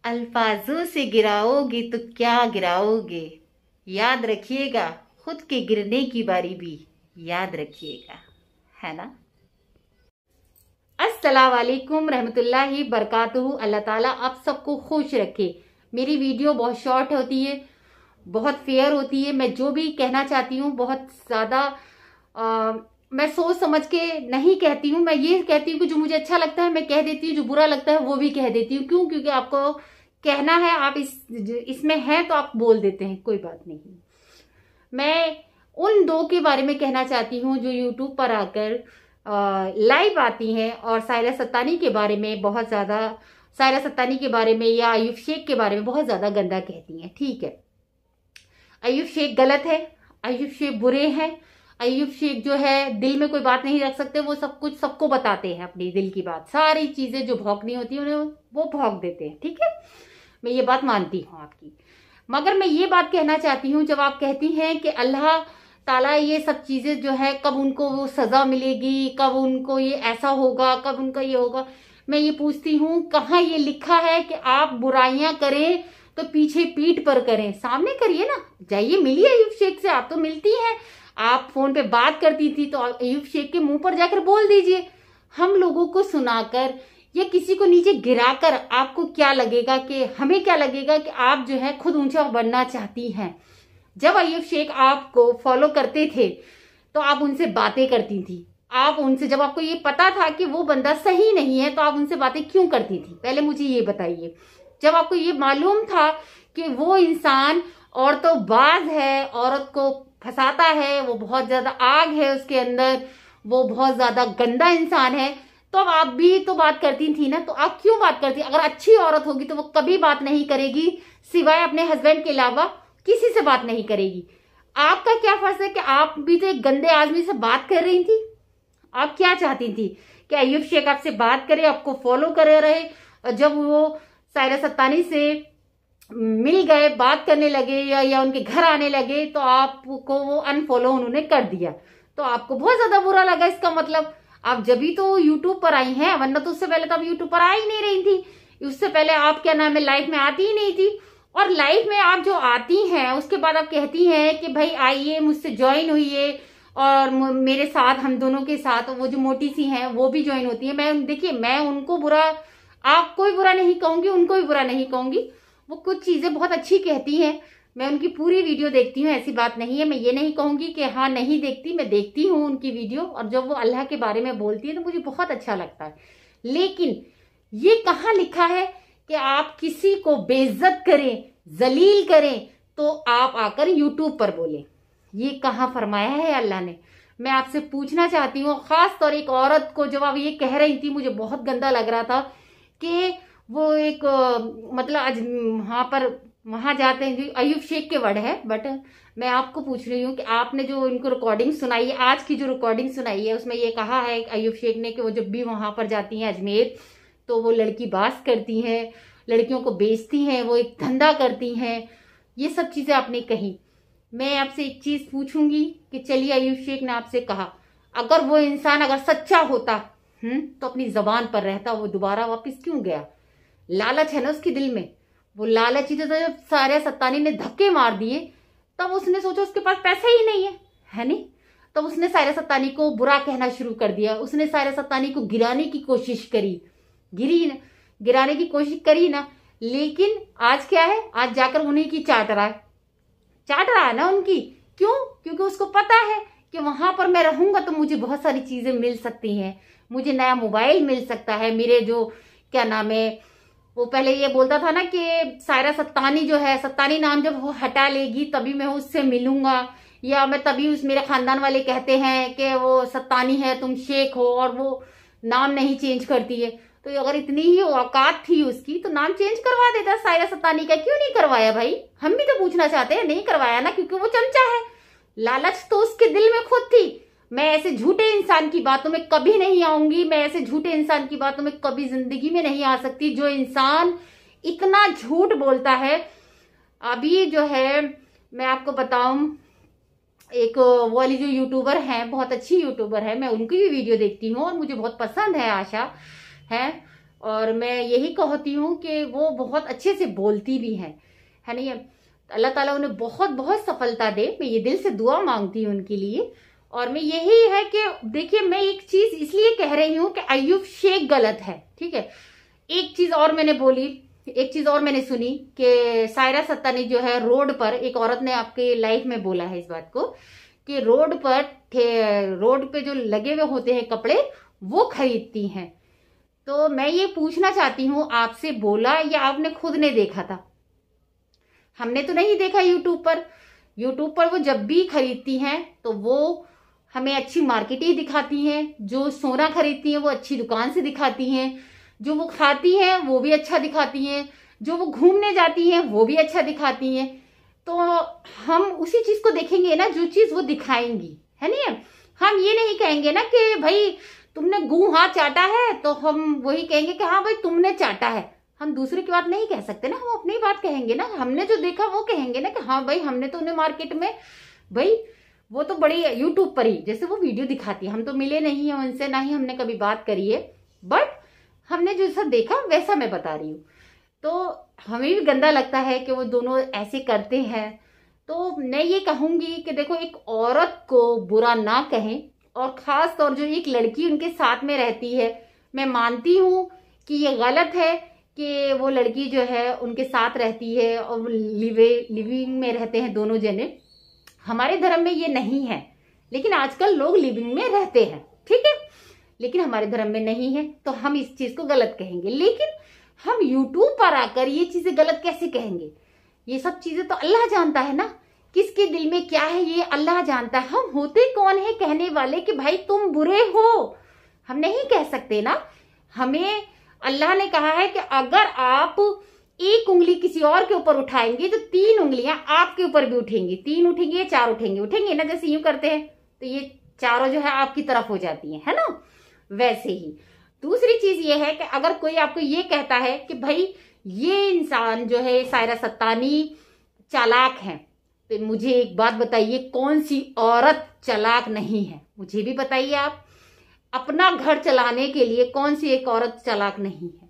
अल्फाजों से गिराओगे तो क्या गिराओगे। याद रखिएगा, खुद के गिरने की बारी भी याद रखिएगा, है ना। अस्सलाम वालेकुम रहमतुल्लाहि बरकातुहू। अल्लाह ताला आप सबको खुश रखे। मेरी वीडियो बहुत शॉर्ट होती है, बहुत फेयर होती है। मैं जो भी कहना चाहती हूँ बहुत ज़्यादा मैं सोच समझ के नहीं कहती हूँ। मैं ये कहती हूँ कि जो मुझे अच्छा लगता है मैं कह देती हूँ, जो बुरा लगता है वो भी कह देती हूँ। क्यों? क्योंकि आपको कहना है, आप इसमें हैं तो आप बोल देते हैं, कोई बात नहीं। मैं उन दो के बारे में कहना चाहती हूँ जो यूट्यूब पर आकर लाइव आती हैं और सायरा सत्तानी के बारे में बहुत ज़्यादा, सायरा सत्तानी के बारे में या अयूब शेख के बारे में बहुत ज़्यादा गंदा कहती हैं। ठीक है, अयूब शेख गलत है, अयूब शेख बुरे हैं। अयूब शेख जो है दिल में कोई बात नहीं रख सकते, वो सब कुछ सबको बताते हैं अपनी दिल की बात, सारी चीजें जो भौंकनी होती है उन्हें वो भौंक देते हैं। ठीक है, मैं ये बात मानती हूँ आपकी। मगर मैं ये बात कहना चाहती हूँ, जब आप कहती हैं कि अल्लाह ताला ये सब चीजें जो है कब उनको वो सजा मिलेगी, कब उनको ये ऐसा होगा, कब उनका ये होगा, मैं ये पूछती हूँ कहाँ ये लिखा है कि आप बुराइयां करें तो पीछे पीठ पर करें, सामने करिए ना। जाइए मिलिए अयूब शेख से, आप तो मिलती हैं, आप फोन पे बात करती थी तो अयूब शेख के मुंह पर जाकर बोल दीजिए। हम लोगों को सुनाकर या किसी को नीचे गिराकर आपको क्या लगेगा, कि हमें क्या लगेगा कि आप जो है खुद ऊंचा बनना चाहती हैं। जब अयूब शेख आपको फॉलो करते थे तो आप उनसे बातें करती थी, आप उनसे, जब आपको ये पता था कि वो बंदा सही नहीं है तो आप उनसे बातें क्यों करती थी, पहले मुझे ये बताइए। जब आपको ये मालूम था कि वो इंसान औरतोंबाज है, औरत को फंसाता है, वो बहुत ज्यादा आग है उसके अंदर, वो बहुत ज्यादा गंदा इंसान है, तो अब आप भी तो बात करती थी ना। तो आप क्यों बात करती? अगर अच्छी औरत होगी तो वो कभी बात नहीं करेगी, सिवाय अपने हस्बैंड के अलावा किसी से बात नहीं करेगी। आपका क्या फर्ज है कि आप भी तो एक गंदे आदमी से बात कर रही थी। आप क्या चाहती थी कि अयूब शेख आपसे बात करे, आपको फॉलो करे रहे, और जब वो सायरा सत्तानी से मिल गए, बात करने लगे या उनके घर आने लगे तो आपको वो अनफॉलो उन्होंने कर दिया, तो आपको बहुत ज्यादा बुरा लगा। इसका मतलब आप जब भी तो यूट्यूब पर आई हैं, वरना तो उससे पहले तो आप यूट्यूब पर आ ही नहीं रही थी। उससे पहले आप क्या नाम है लाइफ में आती ही नहीं थी, और लाइफ में आप जो आती हैं उसके बाद आप कहती हैं कि भाई आइए मुझसे ज्वाइन हुई और मेरे साथ, हम दोनों के साथ, वो जो मोटी सी हैं वो भी ज्वाइन होती है। मैं देखिए, मैं उनको बुरा, आपको भी बुरा नहीं कहूंगी, उनको भी बुरा नहीं कहूंगी, वो कुछ चीजें बहुत अच्छी कहती हैं। मैं उनकी पूरी वीडियो देखती हूँ, ऐसी बात नहीं है। मैं ये नहीं कहूंगी कि हाँ नहीं देखती, मैं देखती हूँ उनकी वीडियो, और जब वो अल्लाह के बारे में बोलती है तो मुझे बहुत अच्छा लगता है। लेकिन ये कहाँ लिखा है कि आप किसी को बेइज्जत करें, जलील करें तो आप आकर यूट्यूब पर बोले? ये कहाँ फरमाया है अल्लाह ने? मैं आपसे पूछना चाहती हूँ, खास तौर एक औरत को, जब आप ये कह रही थी मुझे बहुत गंदा लग रहा था कि वो एक मतलब आज वहां जाते हैं, जो अयूब शेख के वर्ड है, बट मैं आपको पूछ रही हूँ कि आपने जो इनको रिकॉर्डिंग सुनाई है, आज की जो रिकॉर्डिंग सुनाई है, उसमें ये कहा है अयूब शेख ने कि वो जब भी वहां पर जाती हैं अजमेर तो वो लड़की बास करती हैं, लड़कियों को बेचती हैं, वो एक धंधा करती हैं, ये सब चीजें आपने कही। मैं आपसे एक चीज पूछूंगी कि चलिए अयूब शेख ने आपसे कहा, अगर वो इंसान अगर सच्चा होता तो अपनी जबान पर रहता, वो दोबारा वापस क्यों गया? लालच है ना उसके दिल में, वो लालच ही तो जब सायरा सत्तानी ने धक्के मार दिए तब उसने सोचा उसके पास पैसा ही नहीं है नहीं, तब उसने सायरा सत्तानी को बुरा कहना शुरू कर दिया, उसने सायरा सत्तानी को गिराने की कोशिश करी, गिराने की कोशिश करी ना। लेकिन आज क्या है, आज जाकर उन्हीं की चाट रहा है ना उनकी। क्यों? क्योंकि उसको पता है कि वहां पर मैं रहूंगा तो मुझे बहुत सारी चीजें मिल सकती हैं, मुझे नया मोबाइल मिल सकता है, मेरे जो क्या नाम है, वो पहले ये बोलता था ना कि सायरा सत्तानी जो है, सत्तानी नाम जब वो हटा लेगी तभी मैं उससे मिलूंगा, या मैं तभी उस, मेरे खानदान वाले कहते हैं कि वो सत्तानी है, तुम शेख हो, और वो नाम नहीं चेंज करती है। तो अगर इतनी ही औकात थी उसकी तो नाम चेंज करवा देता सायरा सत्तानी का, क्यों नहीं करवाया भाई? हम भी तो पूछना चाहते हैं। नहीं करवाया ना, क्योंकि वो चमचा है, लालच तो उसके दिल में खुद थी। मैं ऐसे झूठे इंसान की बातों में कभी नहीं आऊंगी, मैं ऐसे झूठे इंसान की बातों में कभी जिंदगी में नहीं आ सकती, जो इंसान इतना झूठ बोलता है। अभी जो है मैं आपको बताऊं, एक वो वाली जो यूट्यूबर हैं, बहुत अच्छी यूट्यूबर है, मैं उनकी भी वीडियो देखती हूँ और मुझे बहुत पसंद है, आशा है, और मैं यही कहती हूँ कि वो बहुत अच्छे से बोलती भी हैं, है नहीं। अल्लाह ताला उन्हें बहुत बहुत सफलता दे, मैं ये दिल से दुआ मांगती हूँ उनके लिए। और मैं यही है कि देखिए, मैं एक चीज इसलिए कह रही हूँ कि अय्यूब शेख गलत है, ठीक है। एक चीज और मैंने बोली, एक चीज और मैंने सुनी कि सायरा सत्तानी जो है रोड पर, एक औरत ने आपके लाइफ में बोला है इस बात को कि रोड पे जो लगे हुए होते हैं कपड़े वो खरीदती हैं। तो मैं ये पूछना चाहती हूँ आपसे, बोला या आपने खुद ने देखा था? हमने तो नहीं देखा यूट्यूब पर वो जब भी खरीदती हैं तो वो हमें अच्छी मार्केट ही दिखाती हैं। जो सोना खरीदती हैं वो अच्छी दुकान से दिखाती हैं, जो वो खाती हैं वो भी अच्छा दिखाती हैं, जो वो घूमने जाती हैं वो भी अच्छा दिखाती हैं। तो हम उसी चीज को देखेंगे ना जो चीज वो दिखाएंगी, है नहीं। हम ये नहीं कहेंगे ना कि भाई तुमने गू हाथ चाटा है, तो हम वही कहेंगे कि हाँ भाई तुमने चाटा है। हम दूसरे की बात नहीं कह सकते ना, हम अपनी बात कहेंगे ना। हमने जो देखा वो कहेंगे ना कि हाँ भाई हमने तो उन्हें मार्केट में, भाई वो तो बड़ी यूट्यूब पर ही जैसे वो वीडियो दिखाती है, हम तो मिले नहीं है उनसे, ना ही हमने कभी बात करी है, बट हमने जो सब देखा वैसा मैं बता रही हूँ। तो हमें भी गंदा लगता है कि वो दोनों ऐसे करते हैं। तो मैं ये कहूंगी कि देखो, एक औरत को बुरा ना कहें, और खास तौर जो एक लड़की उनके साथ में रहती है, मैं मानती हूँ कि ये गलत है कि वो लड़की जो है उनके साथ रहती है और लिविंग में रहते हैं दोनों जने। हमारे धर्म में ये नहीं है, लेकिन आजकल लोग लिविंग में रहते हैं, ठीक है, लेकिन हमारे धर्म में नहीं है, तो हम इस चीज को गलत कहेंगे। लेकिन हम यूट्यूब पर आकर ये चीजें गलत कैसे कहेंगे? ये सब चीजें तो अल्लाह जानता है ना, किसके दिल में क्या है ये अल्लाह जानता है। हम होते कौन है कहने वाले कि भाई तुम बुरे हो? हम नहीं कह सकते ना। हमें अल्लाह ने कहा है कि अगर आप एक उंगली किसी और के ऊपर उठाएंगे तो 3 उंगलियां आपके ऊपर भी उठेंगी। 3 उठेंगी या 4 उठेंगे ना, जैसे यूं करते हैं तो ये चारों जो है आपकी तरफ हो जाती है ना, वैसे ही। दूसरी चीज ये है कि अगर कोई आपको ये कहता है कि भाई ये इंसान जो है सायरा सत्तानी चालाक है, तो मुझे एक बात बताइए, कौन सी औरत चालाक नहीं है? मुझे भी बताइए आप। अपना घर चलाने के लिए कौन सी एक औरत चालाक नहीं है?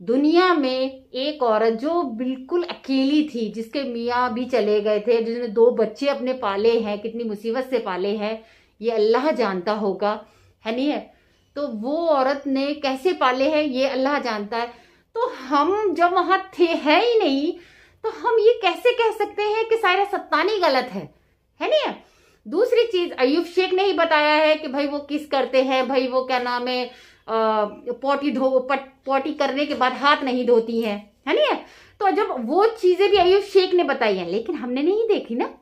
दुनिया में एक औरत जो बिल्कुल अकेली थी, जिसके मियाँ भी चले गए थे, जिसने 2 बच्चे अपने पाले हैं, कितनी मुसीबत से पाले हैं, ये अल्लाह जानता होगा, है नहीं है। तो वो औरत ने कैसे पाले हैं ये अल्लाह जानता है। तो हम जब वहां थे है ही नहीं, तो हम ये कैसे कह सकते हैं कि सायरा सत्तानी गलत है नहीं है। दूसरी चीज, अय्यूब शेख ने ही बताया है कि भाई वो किस करते हैं, भाई वो क्या नाम है, पॉटी करने के बाद हाथ नहीं धोती है नहीं है। तो जब वो चीजें भी अय्यूब शेख ने बताई हैं, लेकिन हमने नहीं देखी ना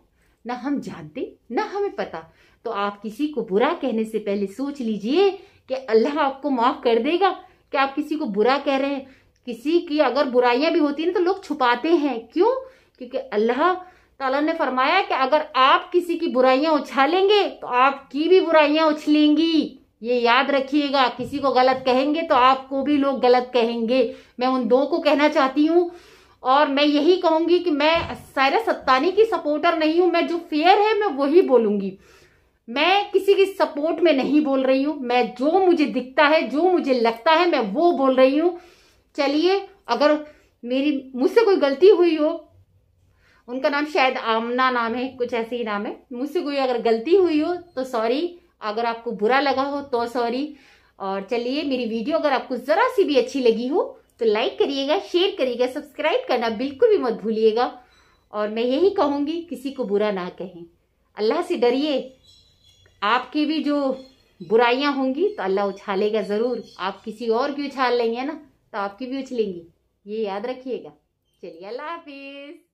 हम जानते ना हमें पता। तो आप किसी को बुरा कहने से पहले सोच लीजिए कि अल्लाह आपको माफ कर देगा कि आप किसी को बुरा कह रहे हैं। किसी की अगर बुराइयां भी होती हैं तो लोग छुपाते हैं, क्यों? क्योंकि अल्लाह ताला ने फरमाया कि अगर आप किसी की बुराइयां उछालेंगे तो आपकी भी बुराइयां उछलेंगी। ये याद रखिएगा, किसी को गलत कहेंगे तो आपको भी लोग गलत कहेंगे। मैं उन 2 को कहना चाहती हूँ, और मैं यही कहूंगी कि मैं सायरा सत्तानी की सपोर्टर नहीं हूं। मैं जो फेयर है मैं वही बोलूंगी, मैं किसी की सपोर्ट में नहीं बोल रही हूं। मैं जो मुझे दिखता है, जो मुझे लगता है, मैं वो बोल रही हूं। चलिए, अगर मुझसे कोई गलती हुई हो, उनका नाम शायद आमना नाम है, कुछ ऐसे ही नाम है, मुझसे कोई अगर गलती हुई हो तो सॉरी, अगर आपको बुरा लगा हो तो सॉरी। और चलिए, मेरी वीडियो अगर आपको जरा सी भी अच्छी लगी हो तो लाइक करिएगा, शेयर करिएगा, सब्सक्राइब करना बिल्कुल भी मत भूलिएगा। और मैं यही कहूंगी, किसी को बुरा ना कहें, अल्लाह से डरिए। आपकी भी जो बुराइयां होंगी तो अल्लाह उछालेगा जरूर। आप किसी और की उछाल लेंगे ना तो आपकी भी उछलेंगी, ये याद रखिएगा। चलिए, अल्लाह हाफिज।